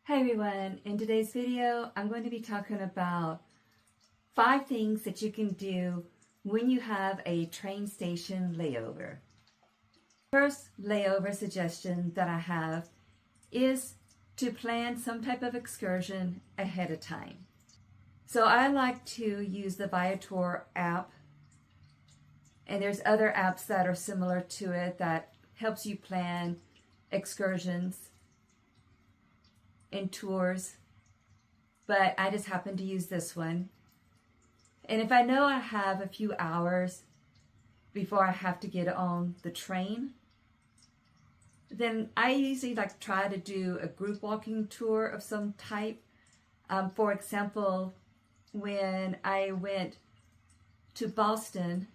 Hi everyone, in today's video I'm going to be talking about 5 things that you can do when you have a train station layover. First layover suggestion that I have is to plan some type of excursion ahead of time. So I like to use the Viator app, and there's other apps that are similar to it that helps you plan excursions and tours, but I just happen to use this one. And if I know I have a few hours before I have to get on the train, then I usually try to do a group walking tour of some type. For example, when I went to Boston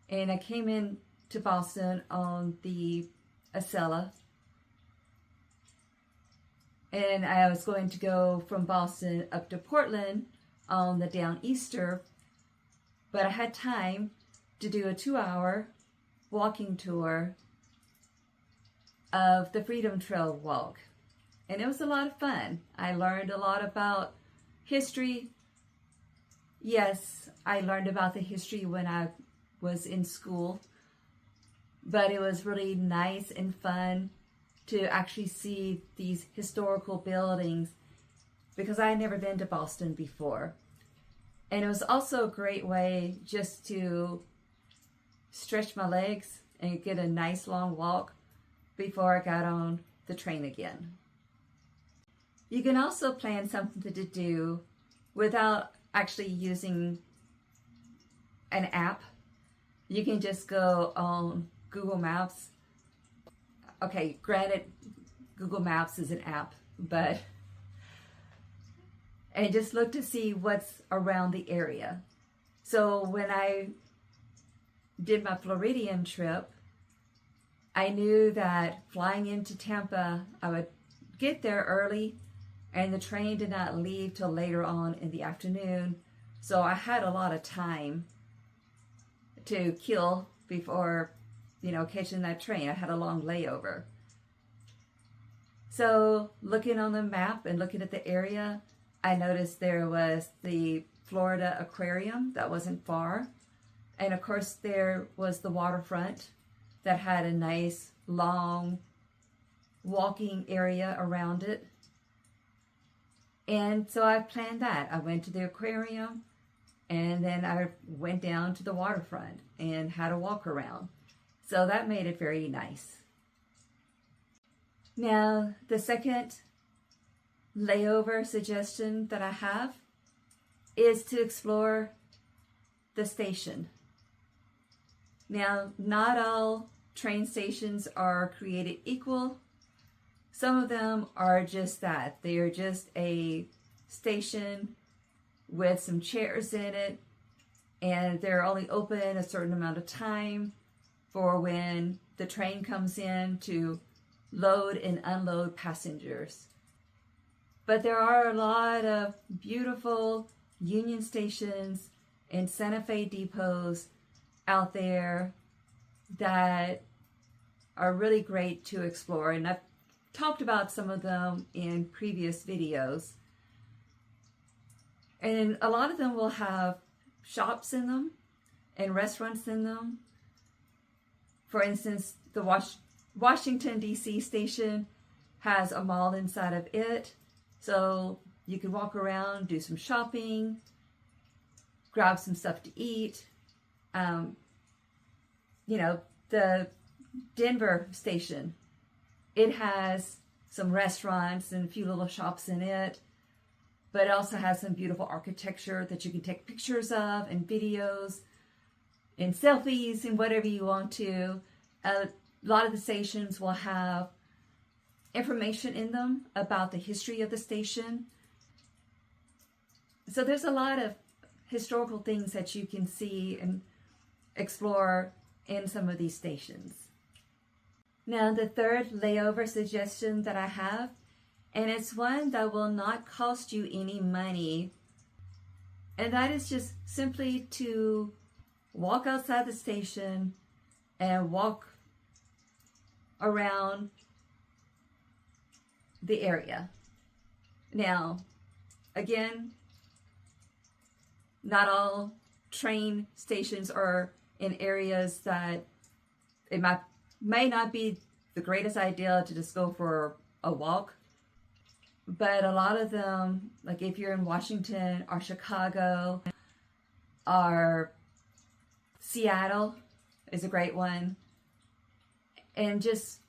and I came in to Boston on the Acela, and I was going to go from Boston up to Portland on the Downeaster, but I had time to do a 2-hour walking tour of the Freedom Trail walk. And it was a lot of fun. I learned a lot about history. Yes, I learned about the history when I was in school, but it was really nice and fun to actually see these historical buildings because I had never been to Boston before. And it was also a great way just to stretch my legs and get a nice long walk before I got on the train again. You can also plan something to do without actually using an app. You can just go on Google Maps. Okay, granted, Google Maps is an app, and just look to see what's around the area. So when I did my Floridian trip, I knew that flying into Tampa, I would get there early, and the train did not leave till later on in the afternoon. So I had a lot of time to kill before catching that train. I had a long layover. So looking on the map and looking at the area, I noticed there was the Florida Aquarium that wasn't far. And of course there was the waterfront that had a nice long walking area around it. And so I planned that. I went to the aquarium and then I went down to the waterfront and had a walk around. So that made it very nice. Now, the second layover suggestion that I have is to explore the station. Now, not all train stations are created equal. Some of them are just that. They are just a station with some chairs in it, and they're only open a certain amount of time for when the train comes in to load and unload passengers. But there are a lot of beautiful Union stations and Santa Fe depots out there that are really great to explore, and I've talked about some of them in previous videos. And a lot of them will have shops in them and restaurants in them. For instance, the Washington, D.C. station has a mall inside of it. So you can walk around, do some shopping, grab some stuff to eat. The Denver station, it has some restaurants and a few little shops in it, but it also has some beautiful architecture that you can take pictures of and videos and selfies and whatever you want to. A lot of the stations will have information in them about the history of the station. So there's a lot of historical things that you can see and explore in some of these stations. Now, the third layover suggestion that I have, and it's one that will not cost you any money, and that is just simply to walk outside the station and walk around the area. Now, again, not all train stations are in areas that it may not be the greatest idea to just go for a walk. But a lot of them, like if you're in Washington or Chicago or Seattle is a great one. And just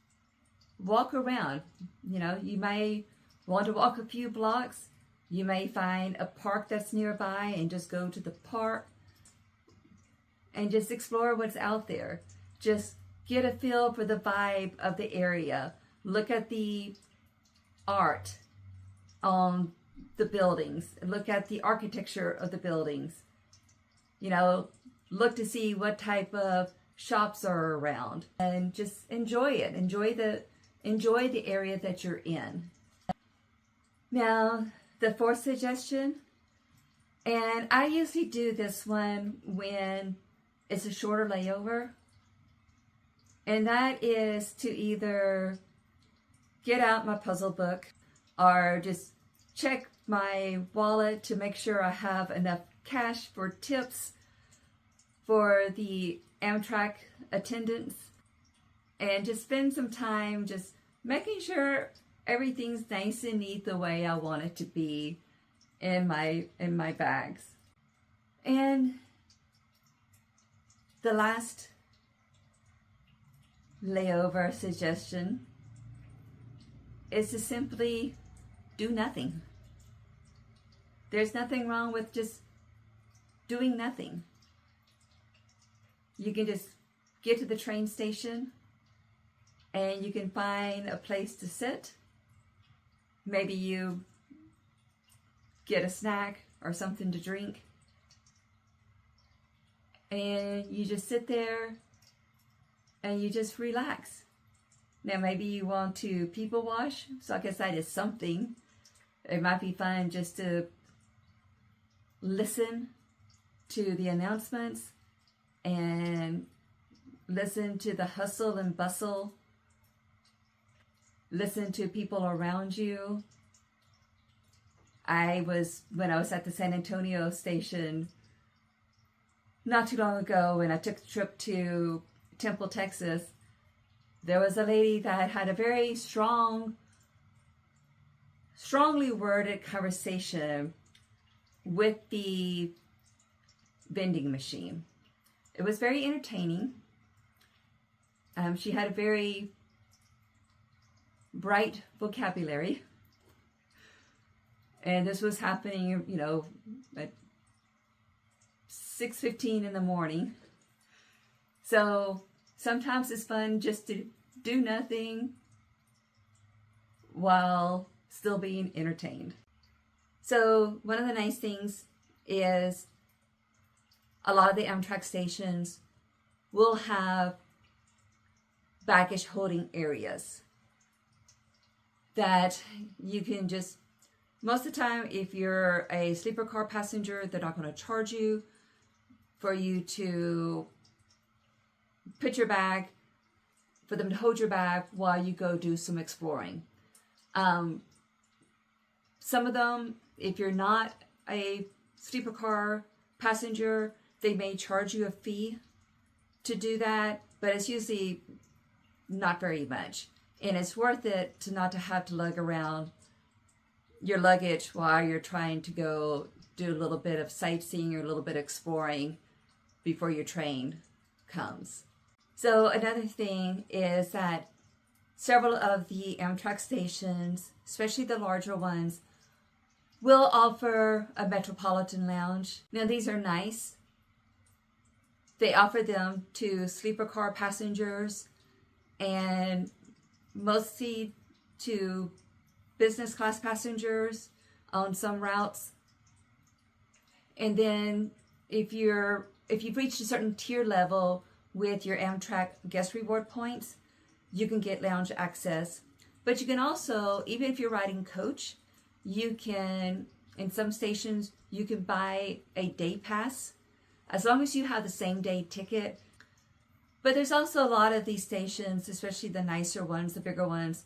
walk around. You know, you may want to walk a few blocks. You may find a park that's nearby and just go to the park and just explore what's out there. Just get a feel for the vibe of the area. Look at the art on the buildings. Look at the architecture of the buildings. You know, look to see what type of shops are around and just enjoy it. Enjoy the area that you're in. Now, the fourth suggestion, and I usually do this one when it's a shorter layover, and that is to either get out my puzzle book or just check my wallet to make sure I have enough cash for tips for the Amtrak attendants, and just spend some time just making sure everything's nice and neat the way I want it to be in my bags. And the last layover suggestion is to simply do nothing. There's nothing wrong with just doing nothing. You can just get to the train station and you can find a place to sit. Maybe you get a snack or something to drink. And you just sit there and you just relax. Now maybe you want to people wash, so I guess that is something. It might be fun just to listen to the announcements and listen to the hustle and bustle. Listen to people around you. When I was at the San Antonio station not too long ago, and I took a trip to Temple, Texas, there was a lady that had a very strongly worded conversation with the vending machine. It was very entertaining. She had a very bright vocabulary. And this was happening, you know, at 6:15 in the morning. So sometimes it's fun just to do nothing while still being entertained. So one of the nice things is a lot of the Amtrak stations will have baggage holding areas that you can just, most of the time, if you're a sleeper car passenger, they're not going to charge you for you to put your bag, for them to hold your bag while you go do some exploring. Some of them, if you're not a sleeper car passenger, they may charge you a fee to do that, but it's usually not very much. And it's worth it to not to have to lug around your luggage while you're trying to go do a little bit of sightseeing or a little bit of exploring before your train comes. So another thing is that several of the Amtrak stations, especially the larger ones, will offer a Metropolitan Lounge. Now these are nice. They offer them to sleeper car passengers and mostly to business class passengers on some routes. And then if you've reached a certain tier level with your Amtrak guest reward points, you can get lounge access. But you can also, even if you're riding coach, you can, in some stations, you can buy a day pass as long as you have the same day ticket. But there's also a lot of these stations, especially the nicer ones, the bigger ones,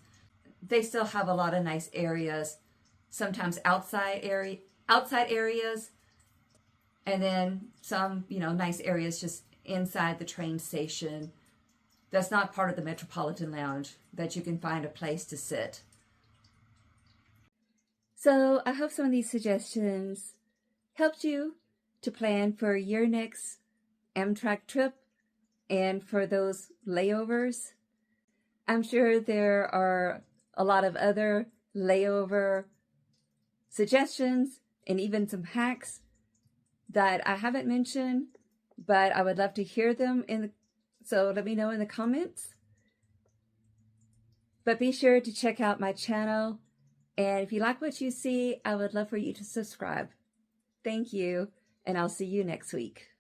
they still have a lot of nice areas sometimes outside areas, and then some, nice areas just inside the train station. That's not part of the Metropolitan Lounge, that you can find a place to sit. So I hope some of these suggestions helped you to plan for your next Amtrak trip and for those layovers. I'm sure there are a lot of other layover suggestions and even some hacks that I haven't mentioned, but I would love to hear them so let me know in the comments. But be sure to check out my channel, and if you like what you see, I would love for you to subscribe. Thank you, and I'll see you next week.